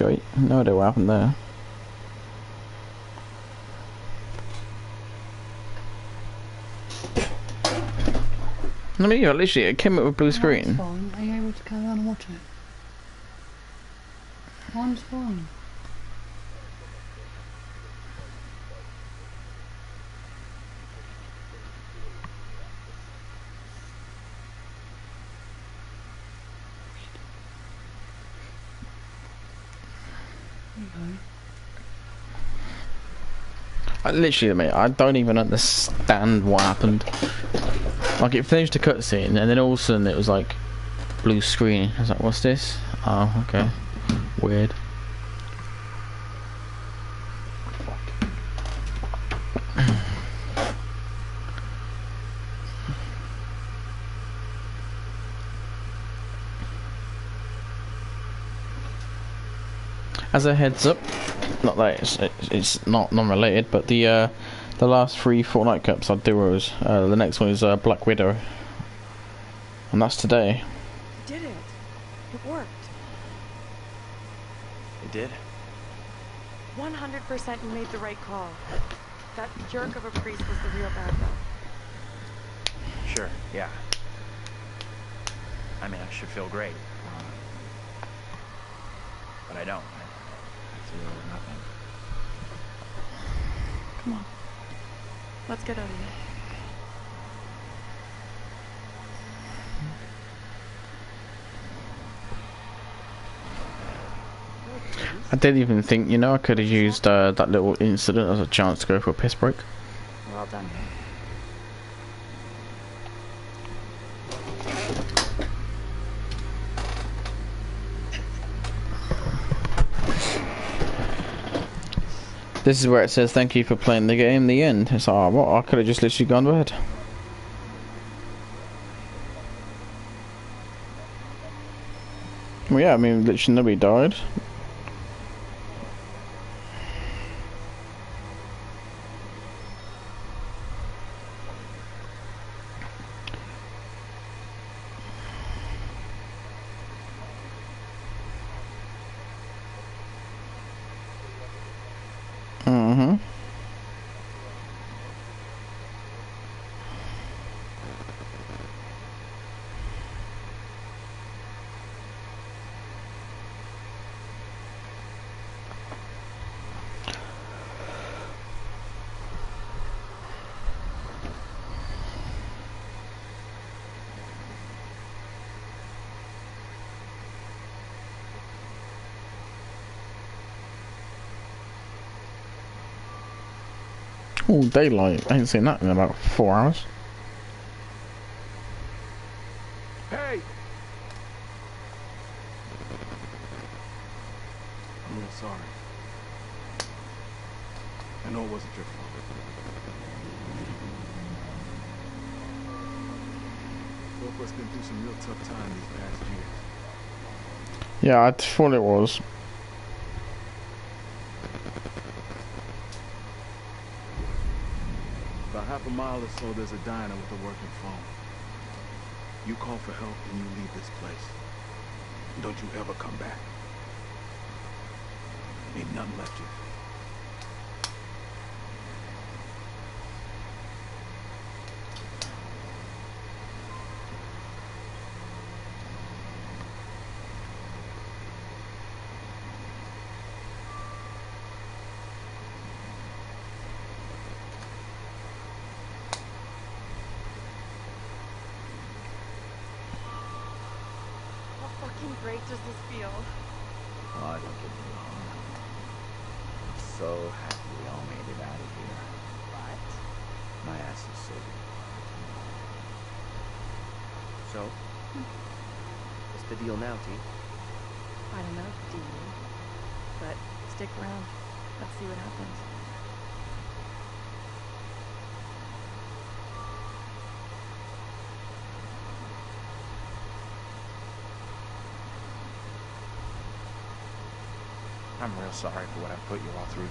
Right, no idea what happened there. I mean, yeah, literally, it came up with blue screen. Fine. Are you able to carry on and watch it? Mine's fine. Literally, mate, I don't even understand what happened. Like, it finished a cutscene, and then all of a sudden it was like blue screen. I was like, what's this? Oh, okay. Weird. As a heads up, not that it's not non-related, but the last 3 Fortnite Cups are duos. The next one is Black Widow, and that's today. You did it. It worked. It did? 100% you made the right call. That jerk of a priest was the real bad guy. Sure, yeah. I mean, I should feel great. But I don't. I feel nothing. Come on. Let's get out of here. I didn't even think, you know, I could have used that little incident as a chance to go for a piss break. We're all done. This is where it says thank you for playing the game. The end. It's like, oh, what? I could have just literally gone to bed. Well, yeah, I mean, literally nobody died. Oh, daylight. I ain't seen that in about 4 hours. Hey! I'm real sorry. I know it wasn't your fault. Both of us been through some real tough times these past years. Yeah, I thought it was. About half a mile or so, there's a diner with a working phone. You call for help and you leave this place. And don't you ever come back. Ain't nothing left here. Great does this feel? Oh, don't get me wrong. I'm so happy we all made it out of here. What? My ass is so good. So? What's the deal now, T? I don't know, do you? But stick around. Let's see what happens. I'm real sorry for what I put you all through.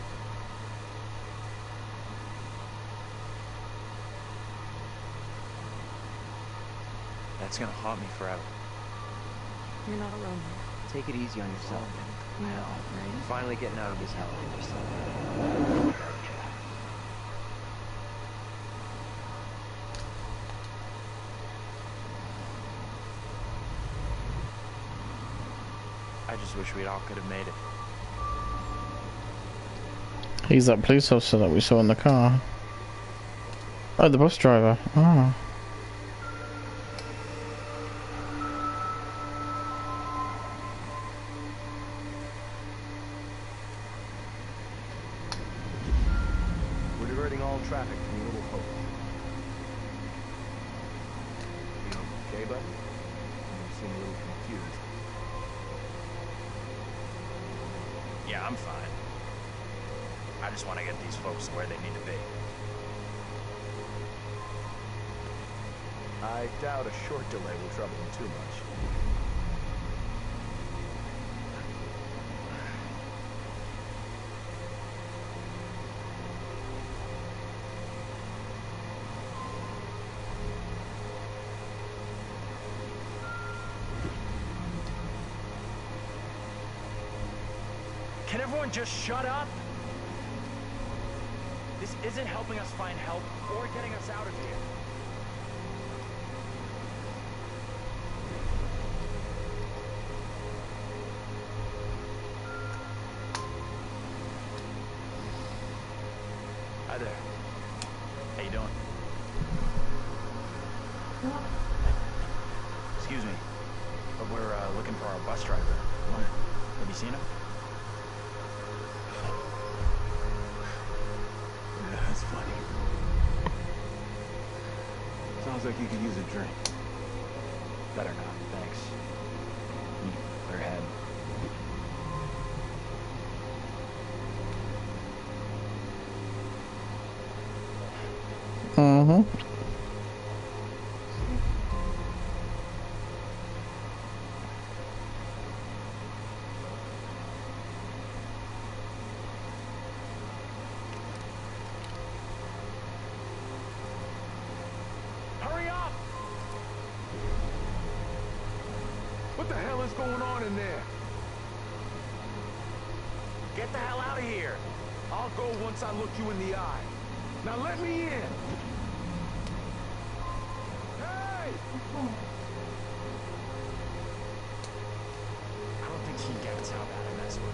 That's gonna haunt me forever. You're not alone here. Take it easy on yourself, man. hell. Finally getting out of this elevator somewhere. I just wish we all could have made it. He's that police officer that we saw in the car. Oh, the bus driver. Oh. We're diverting all traffic from Little Hope. You okay, bud? You seem a little confused. Yeah, I'm fine. I just want to get these folks to where they need to be. I doubt a short delay will trouble him too much. Can everyone just shut up? This isn't helping us find help or getting us out of here. Hi there. How you doing? Excuse me, but we're looking for our bus driver. Have you seen him? Yeah, that's funny. Sounds like you could use a drink. Better not, thanks. Clear head. Mm-hmm. Hurry up! What the hell is going on in there? Get the hell out of here! I'll go once I look you in the eye. Now let me in! Hey! I don't think he gets how bad a mess we're in.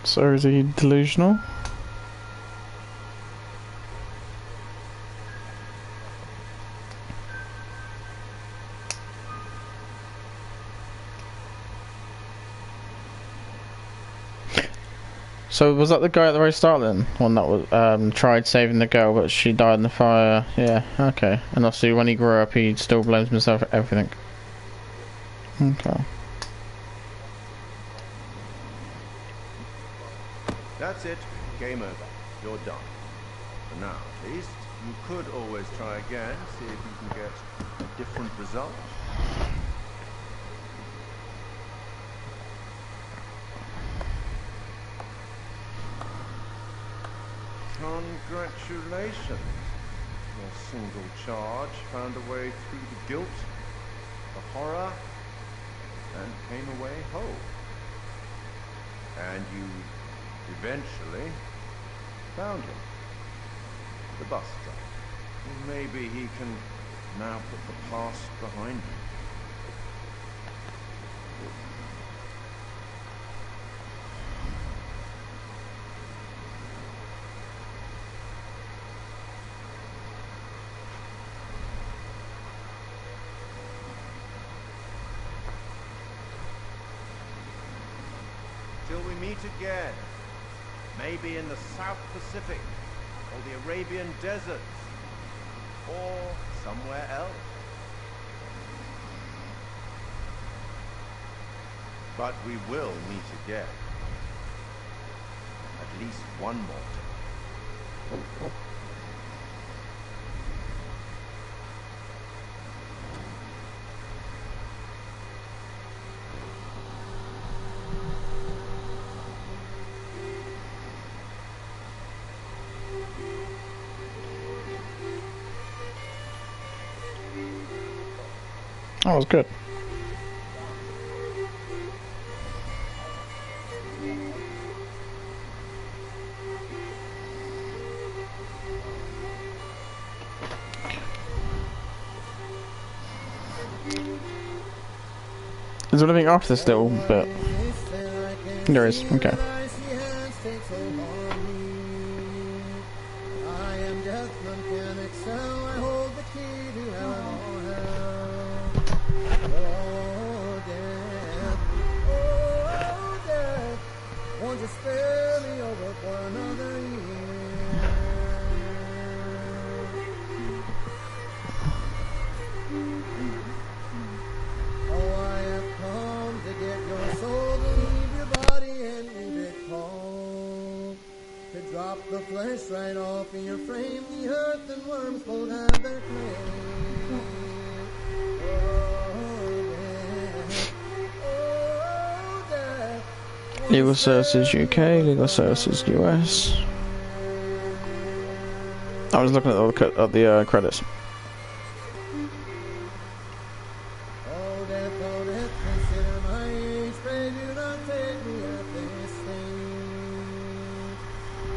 So is he delusional? So was that the guy at the very start then? One that was tried saving the girl but she died in the fire. Yeah, okay. And obviously when he grew up he still blames himself for everything. Okay. That's it. Game over. You're done. For now, at least. You could always try again, see if you can get a different result. Congratulations. Your single charge found a way through the guilt, the horror, and came away whole. And you eventually found him. The bus driver. Maybe he can now put the past behind him. Till we meet again. Maybe in the South Pacific, or the Arabian deserts, or somewhere else. But we will meet again. At least one more time. That was good. Is there anything after this little bit? There is, okay. The flesh right off in your frame, the earth and worms both have their claim. Oh, death. Legal Services UK, Legal Services US. I was looking at the credits. Oh, death, consider my age, pray do not take me at this stage.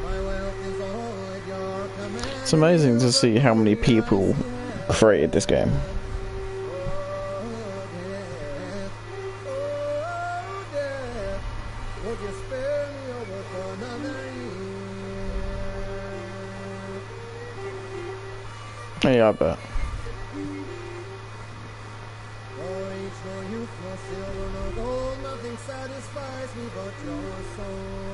My wealth is all at your command. It's amazing to see how many people created this game. Would you spare me over for another year? Yeah, I bet. For age, nor youth, nor silver, nor gold, nothing satisfies me but your soul.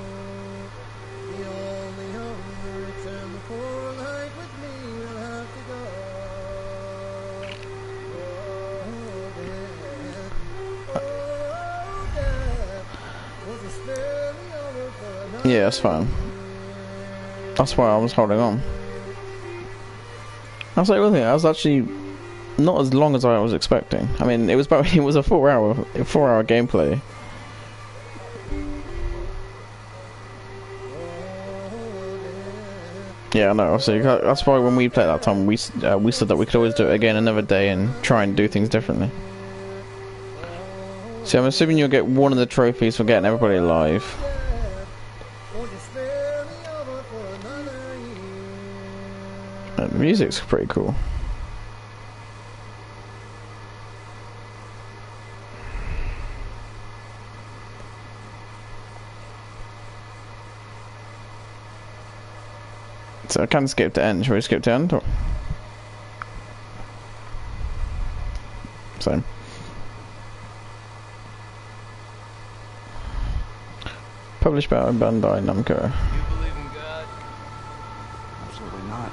The only hunger, rich and the poor alike with me will have to go. Oh, death, would you spare me over for another Yeah, that's fine. That's why I was holding on. I was like, well, I was actually not as long as I was expecting. I mean, it was a 4-hour gameplay. Yeah, I know. So that's why when we played that time, we said that we could always do it again another day and try and do things differently. So I'm assuming you'll get one of the trophies for getting everybody alive. The music's pretty cool. So I can skip to end. Shall we skip to end? Or? Same. Published by Bandai Namco. You believe in God? Absolutely not.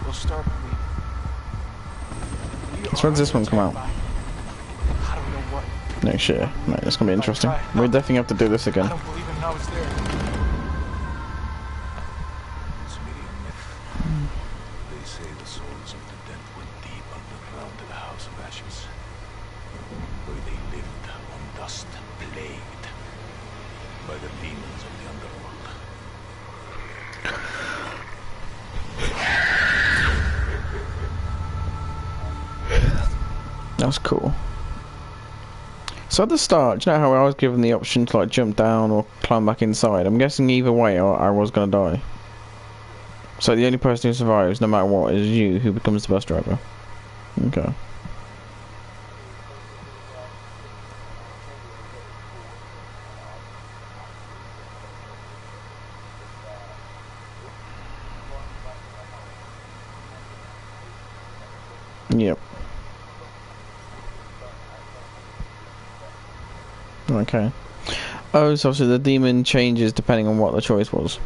We'll start So when's this one come out? I don't know what. Next year. Mate, it's gonna be interesting. We definitely have to do this I again. don't believe in how it's there. It's merely a myth. They say the souls of the dead went deep underground to the House of Ashes, where they lived on dust, plagued by the demons of the underworld. That's cool. So at the start, do you know how I was given the option to like jump down or climb back inside? I'm guessing either way I was gonna die. So the only person who survives, no matter what, is you, who becomes the bus driver. Okay. Yep. Okay. Oh, so obviously the demon changes depending on what the choice was.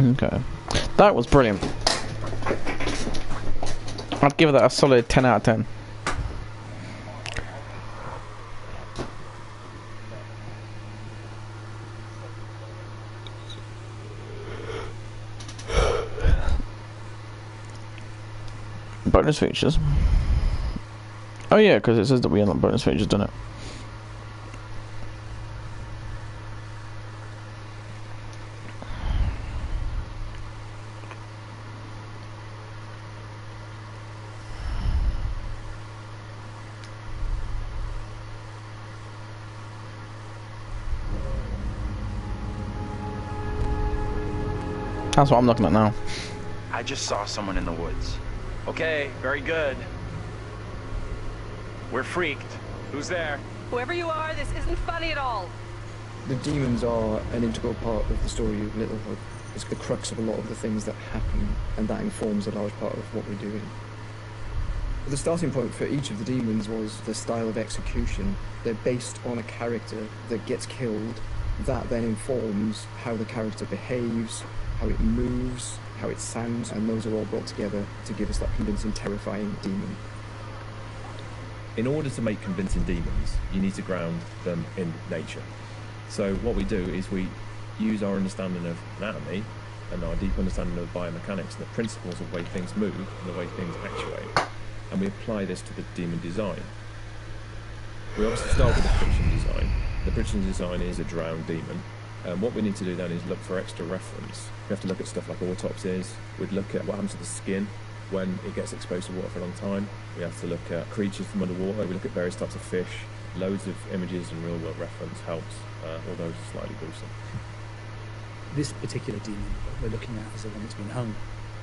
Okay. That was brilliant. I'd give that a solid 10 out of 10. Bonus features. Oh yeah, because it says that we unlock bonus features, doesn't it? That's what I'm looking at now. I just saw someone in the woods. Okay, very good. We're freaked. Who's there? Whoever you are, this isn't funny at all. The demons are an integral part of the story of Little Hope. It's the crux of a lot of the things that happen, and that informs a large part of what we're doing. The starting point for each of the demons was the style of execution. They're based on a character that gets killed. That then informs how the character behaves, how it moves, how it sounds, and those are all brought together to give us that convincing, terrifying demon. In order to make convincing demons, you need to ground them in nature. So what we do is we use our understanding of anatomy and our deep understanding of biomechanics and the principles of the way things move and the way things actuate, and we apply this to the demon design. We obviously start with the friction design. The friction design is a drowned demon. And what we need to do then is look for extra reference. We have to look at stuff like autopsies. We'd look at what happens to the skin when it gets exposed to water for a long time. We have to look at creatures from underwater. We look at various types of fish. Loads of images and real-world reference helps, although slightly gruesome. This particular demon that we're looking at is the one that's been hung.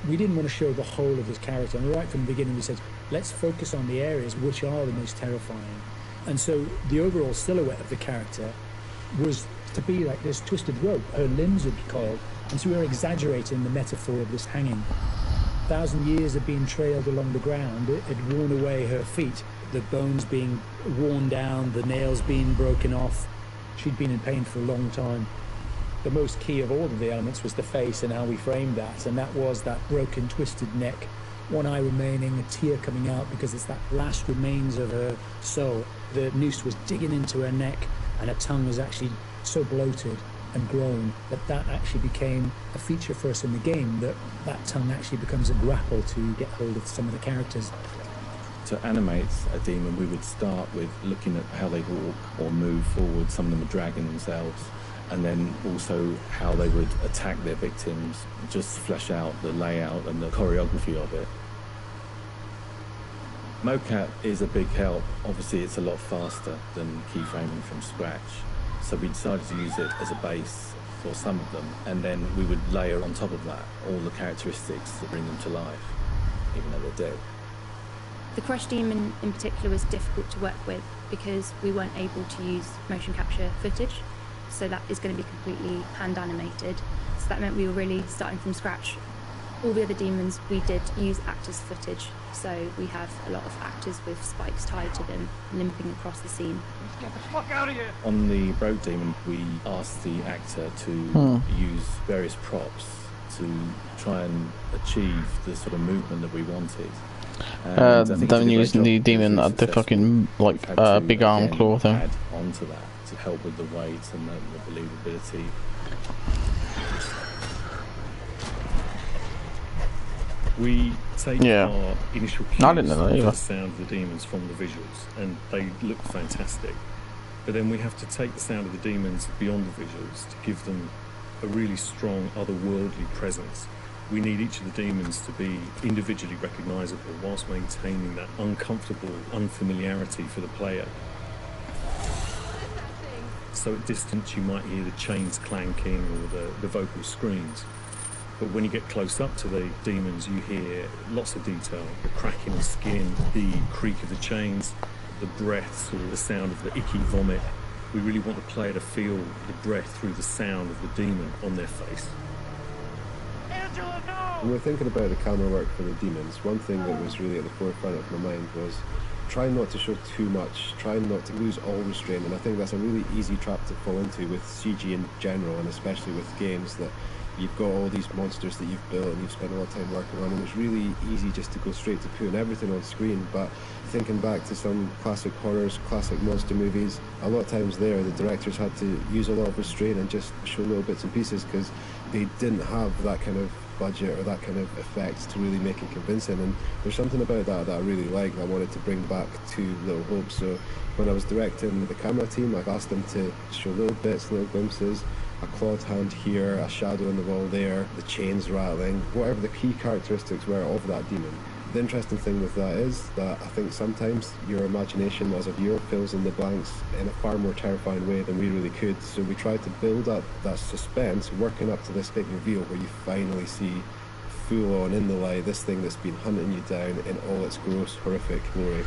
We didn't want to show the whole of his character, and right from the beginning we said, let's focus on the areas which are the most terrifying. And so the overall silhouette of the character was to be like this twisted rope. Her limbs would be coiled, and so we were exaggerating the metaphor of this hanging. 1,000 years of being trailed along the ground, it had worn away her feet, the bones being worn down, the nails being broken off. She'd been in pain for a long time. The most key of all of the elements was the face and how we framed that, and that was that broken, twisted neck, one eye remaining, a tear coming out because it's that last remains of her soul. The noose was digging into her neck, and her tongue was actually so bloated and grown that actually became a feature for us in the game, that tongue actually becomes a grapple to get hold of some of the characters. To animate a demon, we would start with looking at how they walk or move forward. Some of them are dragging themselves, and then also how they would attack their victims, just flesh out the layout and the choreography of it. Mocap is a big help. Obviously it's a lot faster than keyframing from scratch, so we decided to use it as a base for some of them, and then we would layer on top of that all the characteristics that bring them to life, even though they're dead. The Crush Demon in particular was difficult to work with because we weren't able to use motion capture footage, so that is going to be completely hand animated. So that meant we were really starting from scratch. All the other demons we did use actors' footage, so we have a lot of actors with spikes tied to them limping across the scene. Let's get the fuck out of here! On the Broke Demon, we asked the actor to use various props to try and achieve the sort of movement that we wanted. Don't use the demon at the fucking big arm claw thing. Add onto that to help with the weight and the believability. We take our initial cues of the sound of the demons from the visuals, and they look fantastic. But then we have to take the sound of the demons beyond the visuals to give them a really strong otherworldly presence. We need each of the demons to be individually recognisable whilst maintaining that uncomfortable unfamiliarity for the player. So at distance you might hear the chains clanking or the vocal screams. But when you get close up to the demons, you hear lots of detail. The cracking of skin, the creak of the chains, the breaths or the sound of the icky vomit. We really want the player to feel the breath through the sound of the demon on their face. Angela, no! When we're thinking about the camera work for the demons, one thing that was really at the forefront of my mind was try not to show too much, try not to lose all restraint, and I think that's a really easy trap to fall into with CG in general, and especially with games that you've got all these monsters that you've built and you've spent a lot of time working on, and it's really easy just to go straight to putting everything on screen. But thinking back to some classic horrors, classic monster movies, a lot of times there the directors had to use a lot of restraint and just show little bits and pieces because they didn't have that kind of budget or that kind of effect to really make it convincing. And there's something about that I really like, that I wanted to bring back to Little Hope. So when I was directing the camera team, I asked them to show little bits, little glimpses, a clawed hand here, a shadow on the wall there, the chains rattling, whatever the key characteristics were of that demon. The interesting thing with that is that I think sometimes your imagination as a viewer fills in the blanks in a far more terrifying way than we really could. So we tried to build up that suspense, working up to this big reveal where you finally see full on in the light this thing that's been hunting you down in all its gross, horrific glory.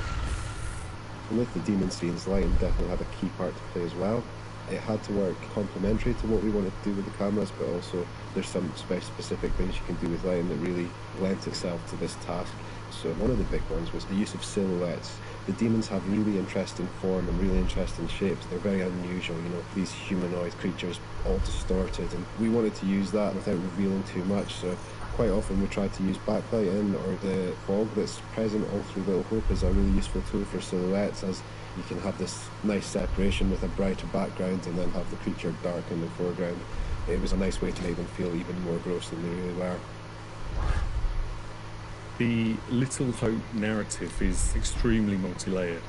And with the demon scenes, lighting definitely had a key part to play as well. It had to work complementary to what we wanted to do with the cameras, but also there's some specific things you can do with lighting that really lent itself to this task. So one of the big ones was the use of silhouettes. The demons have really interesting form and really interesting shapes. They're very unusual, you know, these humanoid creatures all distorted, and we wanted to use that without revealing too much. So quite often we try to use backlighting or the fog that's present all through Little Hope is a really useful tool for silhouettes, as you can have this nice separation with a brighter background and then have the creature dark in the foreground. It was a nice way to make them feel even more gross than they really were. The Little Hope narrative is extremely multi-layered,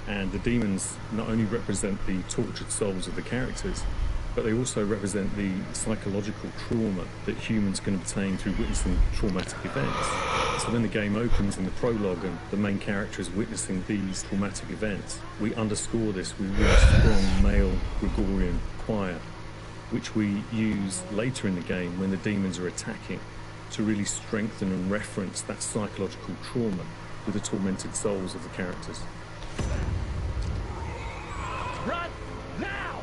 and the demons not only represent the tortured souls of the characters, but they also represent the psychological trauma that humans can obtain through witnessing traumatic events. So when the game opens in the prologue and the main character is witnessing these traumatic events, we underscore this with really strong male Gregorian choir, which we use later in the game when the demons are attacking, to really strengthen and reference that psychological trauma with the tormented souls of the characters. Run! Now!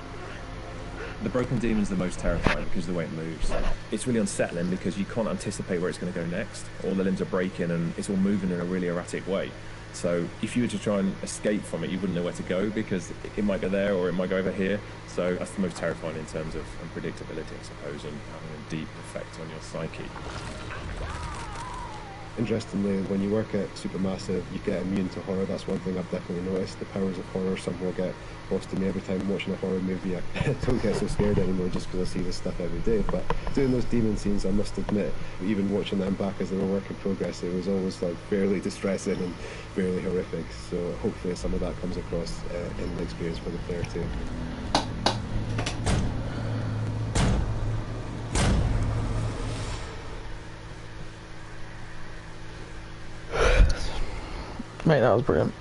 The broken demon's the most terrifying because of the way it moves. It's really unsettling because you can't anticipate where it's going to go next. All the limbs are breaking and it's all moving in a really erratic way. So if you were to try and escape from it, you wouldn't know where to go because it might go there or it might go over here. So that's the most terrifying in terms of unpredictability, I suppose, and having a deep effect on your psyche. Interestingly, when you work at Supermassive, you get immune to horror. That's one thing I've definitely noticed. The powers of horror somehow get lost to me every time I'm watching a horror movie. I don't get so scared anymore just because I see this stuff every day. But doing those demon scenes, I must admit, even watching them back as they were work in progress, it was always like fairly distressing and fairly horrific. So hopefully some of that comes across in the experience for the player too. Mate, that was brilliant.